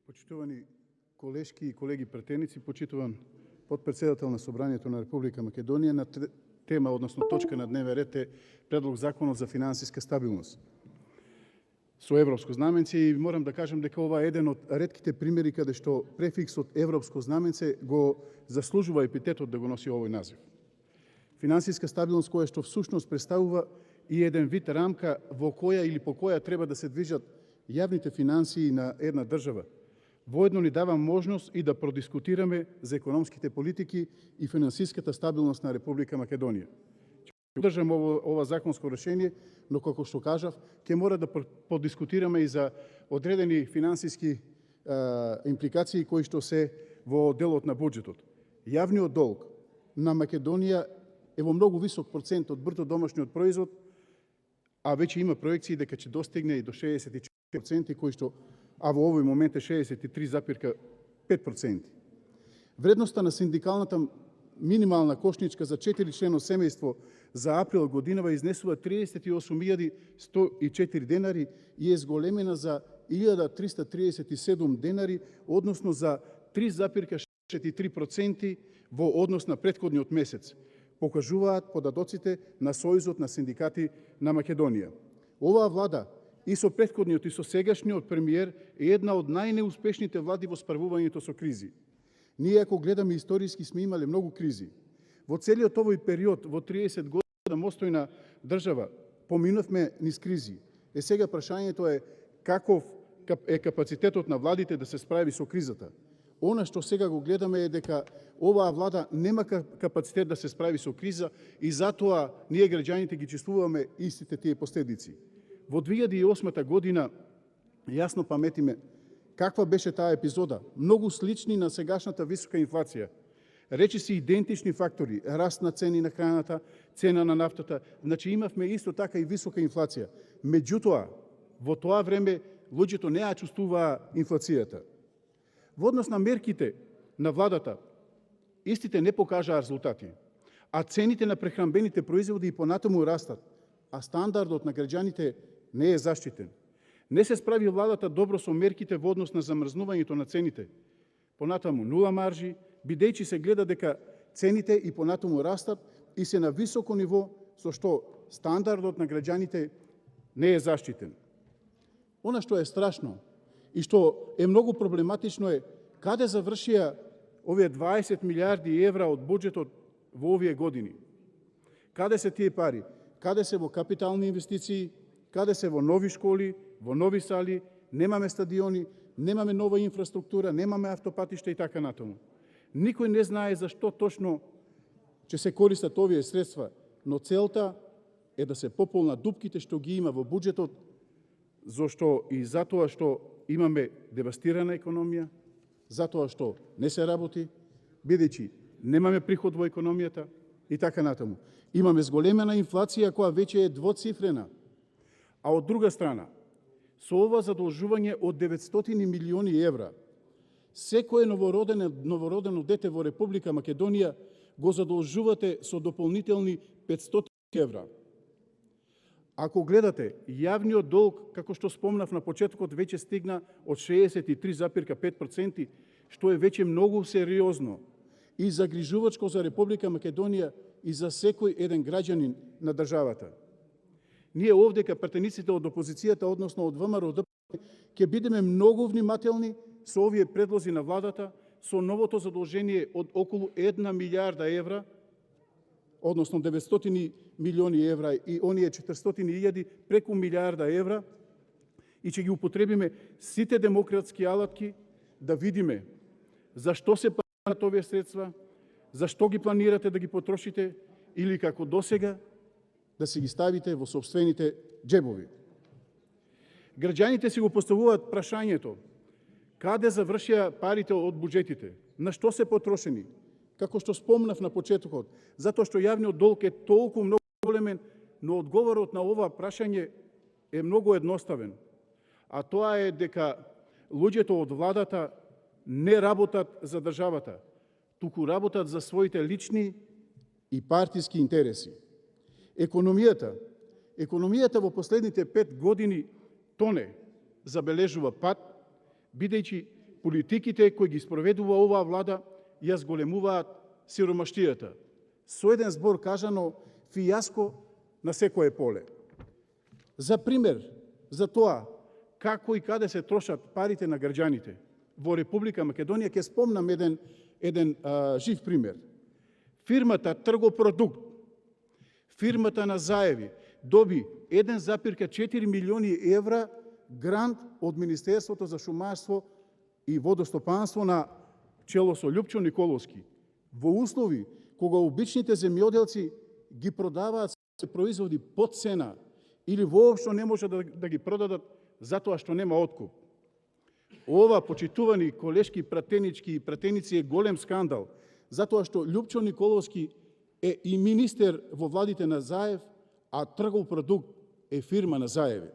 Почитувани колешки и колеги претеници, почитуван подпредседател на Собранието на Република Македонија, на тема, односно точка на дневен ред е Предлог Законот за финансиска стабилност со европско знаменце, и морам да кажам дека ова е еден од ретките примери каде што префиксот европско знаменце го заслужува епитетот да го носи овој назив. Финансиска стабилност која што всушност представува и еден вид рамка во која или по која треба да се движат јавните финансии на една држава. Воедно ни дава можност и да продискутираме за економските политики и финансиската стабилност на Република Македонија. Поддржам ова законско решение, но како што кажав, ќе мора да подискутираме и за одредени финансиски импликации кои што се во делот на буџетот. Јавниот долг на Македонија е во многу висок процент од бруто домашниот производ, а веќе има проекции дека ќе достигне и до 64%, кои што а во овој момент е 63,5%. Вредноста на синдикалната минимална кошничка за 4-члено семејство за април годинава изнесува 38.104 денари и е зголемена за 1.337 денари, односно за 3,63% во однос на претходниот месец, покажуваат податоците на Сојузот на синдикати на Македонија. Оваа влада и со претходниот и со сегашниот премиер е една од најнеуспешните влади во справувањето со кризи. Ние, ако гледаме историски, сме имале многу кризи. Во целиот овој период, во 30 година мостојна држава, поминавме низ кризи. Сега прашањето е каков е капацитетот на владите да се справи со кризата. Она што сега го гледаме е дека оваа влада нема капацитет да се справи со криза и затоа ние граѓаните ги чувствуваме истите тие последици. Во 2008 година јасно паметиме каква беше таа епизода, многу слични на сегашната висока инфлација. Речиси идентични фактори, раст на цени на храната, цена на нафтата, значи имавме исто така и висока инфлација. Меѓутоа, во тоа време луѓето не ја чувствуваа инфлацијата. Во однос на мерките на владата, истите не покажаа резултати, а цените на прехранбените производи и понатаму растат, а стандардот на граѓаните не е заштитен. Не се справи владата добро со мерките во однос на замрзнувањето на цените. Понатаму нула маржи, бидејќи се гледа дека цените и понатаму растат и се на високо ниво, со што стандардот на граѓаните не е заштитен. Она што е страшно и што е многу проблематично е каде завршија овие 20 милиарди евра од буџетот во овие години. Каде се тие пари? Каде се во капитални инвестиции, каде се во нови школи, во нови сали, немаме стадиони, немаме нова инфраструктура, немаме автопатишта и така натаму. Никој не знае зашто точно ќе се користат овие средства, но целта е да се пополнат дупките што ги има во буџетот, зашто и затоа што имаме девастирана економија, затоа што не се работи, бидејќи немаме приход во економијата и така натаму. Имаме зголемена инфлација која веќе е двоцифрена, а од друга страна, со ова задолжување од 900 милиони евра, секое новородено дете во Република Македонија го задолжувате со дополнителни 500 евра. Ако гледате, јавниот долг, како што спомнав на почетокот, веќе стигна од 63,5%, што е веќе многу сериозно и загрижувачко за Република Македонија и за секој еден граѓанин на државата. Ние овде, пратениците од опозицијата, односно од ВМРО, ќе бидеме многу внимателни со овие предлози на владата, со новото задолжение од околу 1 милиарда евра, односно 900 милиони евра и оние 400.000 преку милиарда евра, и ќе ги употребиме сите демократски алатки да видиме зашто се планират овие средства, зашто ги планирате да ги потрошите или како досега да си ги ставите во сопствените џебови. Граѓаните си го поставуваат прашањето каде завршија парите од буџетите, на што се потрошени, како што спомнав на почетокот, затоа што јавниот долг е толку многу големен, но одговорот на ова прашање е многу едноставен, а тоа е дека луѓето од владата не работат за државата, туку работат за своите лични и партиски интереси. Економијата во последните 5 години тоне, забележува пат, бидејќи политиките кои ги спроведува оваа влада ја зголемуваат сиромаштијата. Со еден збор кажано, фијаско на секое поле. За пример за тоа како и каде се трошат парите на граѓаните во Република Македонија, ќе спомнам еден жив пример. Фирмата Тргопродукт, фирмата на Заеви, доби 1,4 милиони евра грант од Министерството за шумарство и водостопанство на чело со Љупчо Николовски. Во услови кога обичните земјоделци ги продаваат се производи под цена или воопшто не може да ги продадат затоа што нема откуп. Ова, почитувани колешки пратенички и пратеници, е голем скандал, затоа што Љупчо Николовски е и министер во владите на Заев, а Тргопродукт е фирма на Заеви.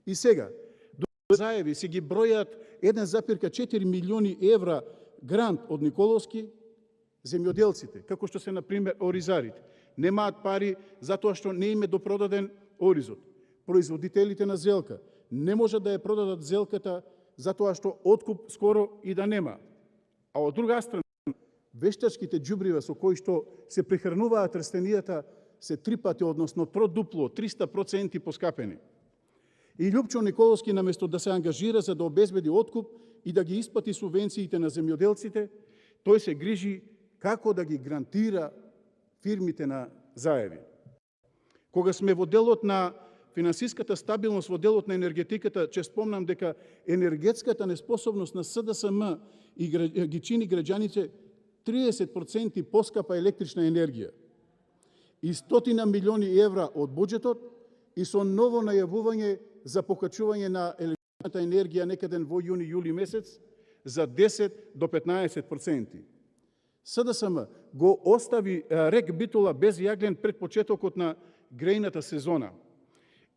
И сега, до Заеви се ги бројат 1,4 милиони евра грант од Николовски, земјоделците, како што се, например, оризарите, немаат пари затоа што не им е допродаден оризот. Производителите на зелка не можат да ја продадат зелката затоа што откуп скоро и да нема. А од друга страна, вештачките џубрива со кои што се прехрануваат растенијата се 3 пати, односно тродупло, 300% поскапени. И Љупчо Николовски, наместо да се ангажира за да обезбеди откуп и да ги исплати субвенциите на земјоделците, тој се грижи како да ги грантира фирмите на Заеви. Кога сме во делот на финансиската стабилност, во делот на енергетиката, ќе спомнам дека енергетската неспособност на СДСМ ги чини граѓаните 30% поскапа електрична енергија и 100 милиони евра од буџетот и со ново најавување за покачување на електричната енергија некаден во јуни-јули месец за 10 до 15%. СДСМ го остави рек Битола без јаглен пред почетокот на грејната сезона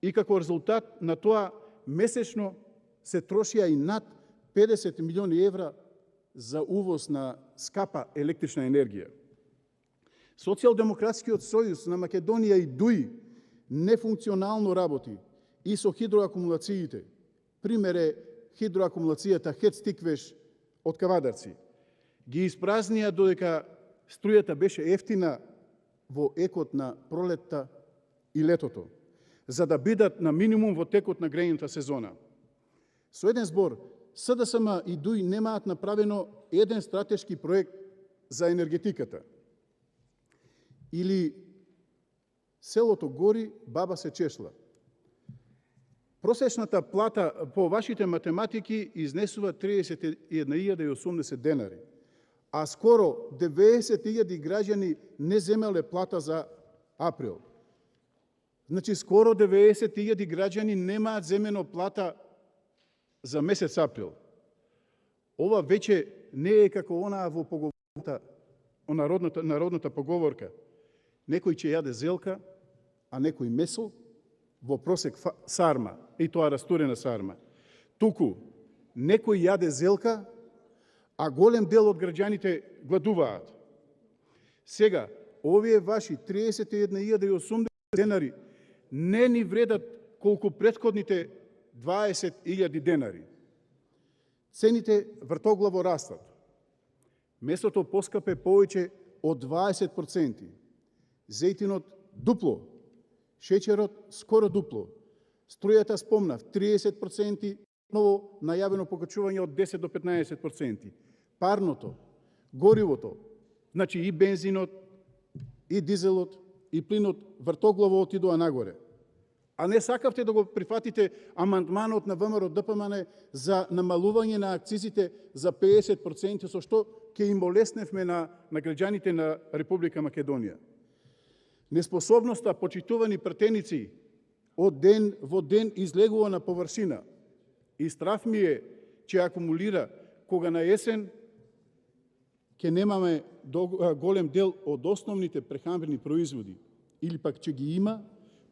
и како резултат на тоа месечно се трошија и над 50 милиони евра за увоз на скапа електрична енергија. Социјалдемократскиот сојуз на Македонија и ДУИ нефункционално работи и со хидроакумулациите. Пример е хидроакумулацијата Хец Тиквеш од Кавадарци. Ги испразнија додека струјата беше ефтина во екот на пролетта и летото, за да бидат на минимум во текот на грејната сезона. Со еден збор, СДСМ и ДУИ немаат направено еден стратешки проект за енергетиката. Или селото гори, баба се чешла. Просечната плата по вашите математики изнесува 31.080 денари, а скоро 90.000 граѓани не земеле плата за април. Значи, скоро 90.000 граѓани немаат земено плата за месец април. Ова веќе не е како онаа во поговорката, народната поговорка. Некој ќе јаде зелка, а некој месо, во просек сарма, и тоа растурена сарма. Туку, некој јаде зелка, а голем дел од граѓаните гладуваат. Сега, овие ваши 31.080 денари не ни вредат колку претходните 20.000 денари. Цените вртоглаво растат. Месото поскапе повеќе од 20%. Зејтинот дупло, шеќерот скоро дупло. Струјата спомнав 30%, ново најавено покачување од 10 до 15%. Парното, горивото, значи и бензинот, и дизелот, и плинот вртоглаво отидоа нагоре. А не сакавте да го прифатите амандманот на ВМРО ДПМН за намалување на акцизите за 50%, со што ќе им олесневме на граѓаните на Република Македонија. Неспособноста, почитувани пратеници, од ден во ден излегува на површина и страф ми е че акумулира кога на есен ќе немаме голем дел од основните прехранбени производи или пак че ги има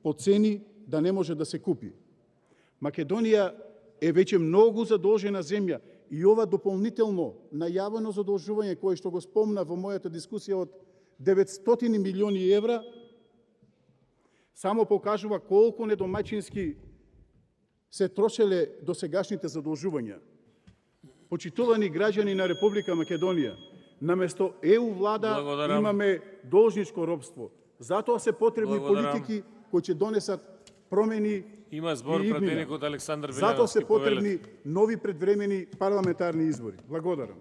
по цени да не може да се купи. Македонија е веќе многу задолжена земја и ова дополнително најавено задолжување кое што го спомна во мојата дискусија од 900 милиони евра само покажува колку недомаќински се трошеле досегашните задолжувања. Почитувани граѓани на Република Македонија, наместо ЕУ влада Благодарам. имаме должничко робство. Затоа се потребни Благодарам. политики кои ќе донесат промени Има збор и иднина. пратеникот Александар Затоа се Белјановски. Повелете. потребни нови предвремени парламентарни избори. Благодарам.